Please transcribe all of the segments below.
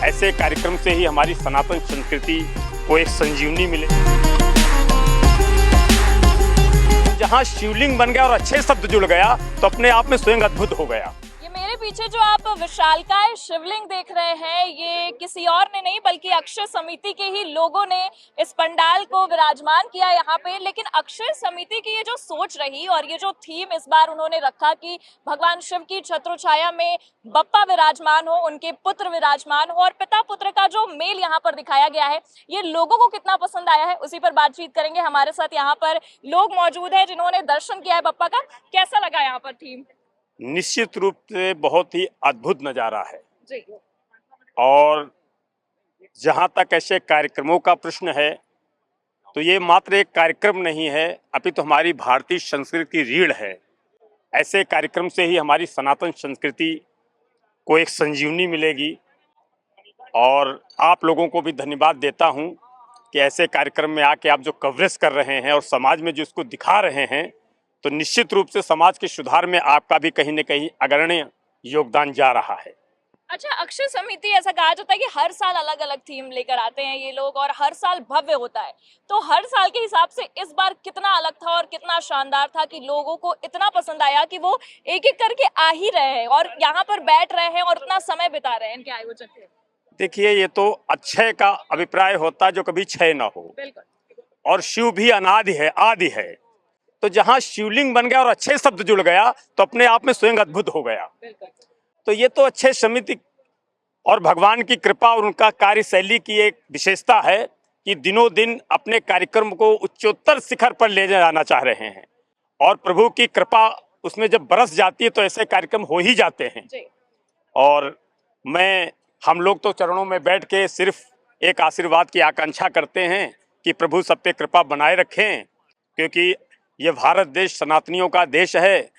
ऐसे कार्यक्रम से ही हमारी सनातन संस्कृति को एक संजीवनी मिले। जहां शिवलिंग बन गया और अच्छे शब्द जुड़ गया तो अपने आप में स्वयं अद्भुत हो गया। ये मेरे पीछे जो आप विशालकाय शिवलिंग देख रहे हैं, ये किसी और ने नहीं बल्कि अक्षय समिति के ही लोगों ने इस पंडाल को विराजमान किया यहाँ पे। लेकिन अक्षय समिति की ये जो सोच रही और ये जो थीम इस बार उन्होंने रखा कि भगवान शिव की छत्र छाया में बप्पा विराजमान हो, उनके पुत्र विराजमान हो और पिता पुत्र का जो मेल यहाँ पर दिखाया गया है, ये लोगों को कितना पसंद आया है उसी पर बातचीत करेंगे। हमारे साथ यहाँ पर लोग मौजूद हैं जिन्होंने दर्शन किया है बप्पा का। कैसा लगा यहाँ पर थीम? निश्चित रूप से बहुत ही अद्भुत नजारा है जी। और जहां तक ऐसे कार्यक्रमों का प्रश्न है तो ये मात्र एक कार्यक्रम नहीं है, अभी तो हमारी भारतीय संस्कृति की रीढ़ है। ऐसे कार्यक्रम से ही हमारी सनातन संस्कृति को एक संजीवनी मिलेगी और आप लोगों को भी धन्यवाद देता हूं कि ऐसे कार्यक्रम में आके आप जो कवरेज कर रहे हैं और समाज में जो इसको दिखा रहे हैं, तो निश्चित रूप से समाज के सुधार में आपका भी कहीं न कहीं अग्रणी योगदान जा रहा है। अच्छा, अक्षय समिति ऐसा कहा जाता है कि हर साल अलग अलग थीम लेकर आते हैं ये लोग और हर साल भव्य होता है, तो हर साल के हिसाब से इस बार कितना अलग था और कितना शानदार था कि लोगों को इतना पसंद आया कि वो एक एक करके आ ही रहे हैं और यहाँ पर बैठ रहे हैं और इतना समय बिता रहे हैं इनके आयोजन में। देखिए, ये तो अक्षय का अभिप्राय होता जो कभी क्षय न हो। बिल्कुल। और शिव भी अनादि है, आदि है, तो जहाँ शिवलिंग बन गया और अच्छे शब्द जुड़ गया तो अपने आप में स्वयं अद्भुत हो गया। तो ये तो अक्षय समिति और भगवान की कृपा और उनका कार्यशैली की एक विशेषता है कि दिनों दिन अपने कार्यक्रम को उच्चोत्तर शिखर पर ले जाना चाह रहे हैं और प्रभु की कृपा उसमें जब बरस जाती है तो ऐसे कार्यक्रम हो ही जाते हैं। और हम लोग तो चरणों में बैठ के सिर्फ एक आशीर्वाद की आकांक्षा करते हैं कि प्रभु सब पे कृपा बनाए रखें, क्योंकि ये भारत देश सनातनियों का देश है,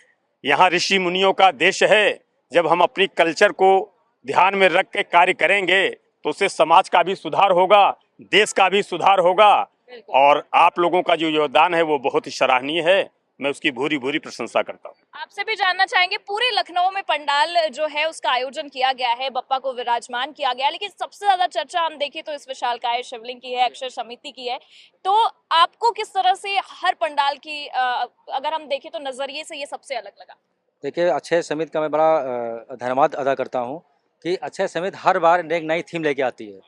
यहाँ ऋषि मुनियों का देश है। जब हम अपनी कल्चर को ध्यान में रख के कार्य करेंगे तो उससे समाज का भी सुधार होगा, देश का भी सुधार होगा और आप लोगों का जो योगदान है वो बहुत ही सराहनीय है। मैं उसकी भूरी भूरी प्रशंसा करता हूँ। आपसे भी जानना चाहेंगे, पूरे लखनऊ में पंडाल जो है उसका आयोजन किया गया है, बप्पा को विराजमान किया गया, लेकिन सबसे ज्यादा चर्चा हम देखें तो इस विशालकाय शिवलिंग की है, अक्षय समिति की है। तो आपको किस तरह से हर पंडाल की अगर हम देखें तो नजरिए से ये सबसे अलग लगा? देखिए, अक्षय समिति का मैं बड़ा धन्यवाद अदा करता हूँ कि अक्षय समिति हर बार एक नई थीम लेके आती है,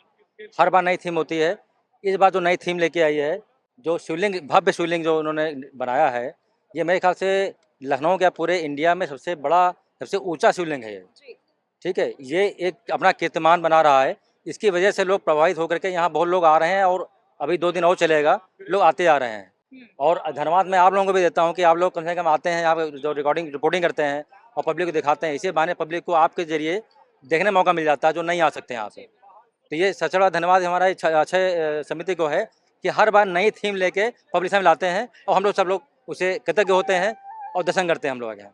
हर बार नई थीम होती है। इस बार जो नई थीम लेके आई है, जो शिवलिंग, भव्य शिवलिंग जो उन्होंने बनाया है, ये मेरे ख्याल से लखनऊ के पूरे इंडिया में सबसे बड़ा, सबसे ऊंचा शिवलिंग है ये। ठीक है, ये एक अपना कीर्तिमान बना रहा है। इसकी वजह से लोग प्रभावित होकर के यहाँ बहुत लोग आ रहे हैं और अभी 2 दिन और चलेगा, लोग आते जा रहे हैं। और धन्यवाद मैं आप लोगों को भी देता हूँ कि आप लोग कम से कम आते हैं, यहाँ पे जो रिपोर्टिंग करते हैं और पब्लिक को दिखाते हैं। इसी बहाने पब्लिक को आपके जरिए देखने का मौका मिल जाता है जो नहीं आ सकते यहाँ पे। तो ये सबसे बड़ा धन्यवाद हमारा अक्षय समिति को है कि हर बार नई थीम लेके पब्लिक सामने लाते हैं और हम लोग सब लोग उसे कृतज्ञ होते हैं और दर्शन करते हैं हम लोग यहाँ।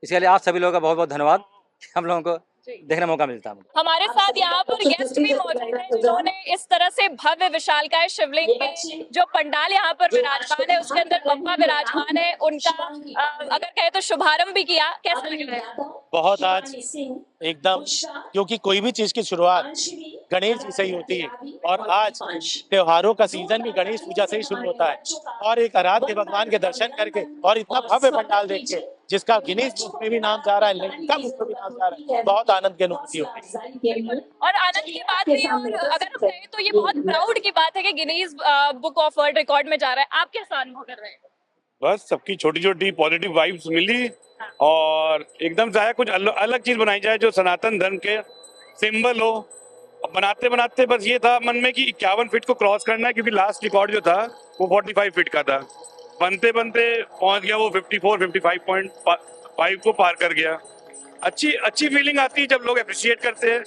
इसके लिए आप सभी लोगों का बहुत बहुत धन्यवाद कि हम लोगों को देखने मौका मिलता है। हमारे साथ यहाँ पर गेस्ट भी मौजूद हैं जिन्होंने इस तरह से भव्य विशालकाय शिवलिंग में जो पंडाल यहाँ पर विराजमान है, उसके अंदर बप्पा विराजमान है, उनका अगर कहे तो शुभारंभ भी किया। कैसा लग रहा है? बहुत आज एकदम, क्योंकि कोई भी चीज की शुरुआत गणेश जी से ही होती है और आज त्योहारों का सीजन भी गणेश पूजा से ही शुरू होता है और एक आराध्य भगवान के दर्शन करके और इतना भव्य पंडाल देख के जिसका गिनीज बुक में भी नाम जा रहा है, लंका बुक में भी नाम जा रहा है, बहुत आनंद की अनुभूति होती है। और आनंद की बात है और अगर हम कहें तो ये बहुत प्राउड की बात है कि Guinness book of world record में जा रहा है। आप कैसा अनुभव कर रहे हैं? बस सबकी छोटी छोटी पॉजिटिव वाइब्स मिली और एकदम से कुछ अलग चीज बनाई जाए जो सनातन धर्म के सिंबल हो। बनाते बनाते बस ये था मन में कि 51 फीट को क्रॉस करना है, क्योंकि लास्ट रिकॉर्ड जो था वो 45 फीट का था। बनते बनते पहुंच गया वो 55.5 को पार कर गया। अच्छी फीलिंग आती है जब लोग अप्रिशिएट करते हैं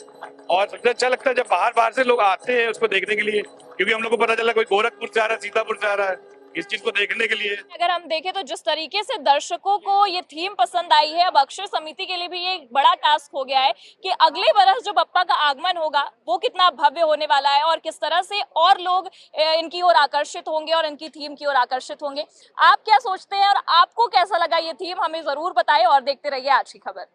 और सबसे अच्छा लगता है जब बाहर से लोग आते हैं उसको देखने के लिए, क्योंकि हम लोग को पता चला कोई गोरखपुर से आ रहा है, सीतापुर से आ रहा है, इस चीज को देखने के लिए। अगर हम देखें तो जिस तरीके से दर्शकों को ये थीम पसंद आई है, अब अक्षय समिति के लिए भी ये एक बड़ा टास्क हो गया है कि अगले बरस जो बप्पा का आगमन होगा वो कितना भव्य होने वाला है और किस तरह से और लोग इनकी ओर आकर्षित होंगे और इनकी थीम की ओर आकर्षित होंगे। आप क्या सोचते हैं और आपको कैसा लगा ये थीम, हमें जरूर बताएं और देखते रहिए आज की खबर।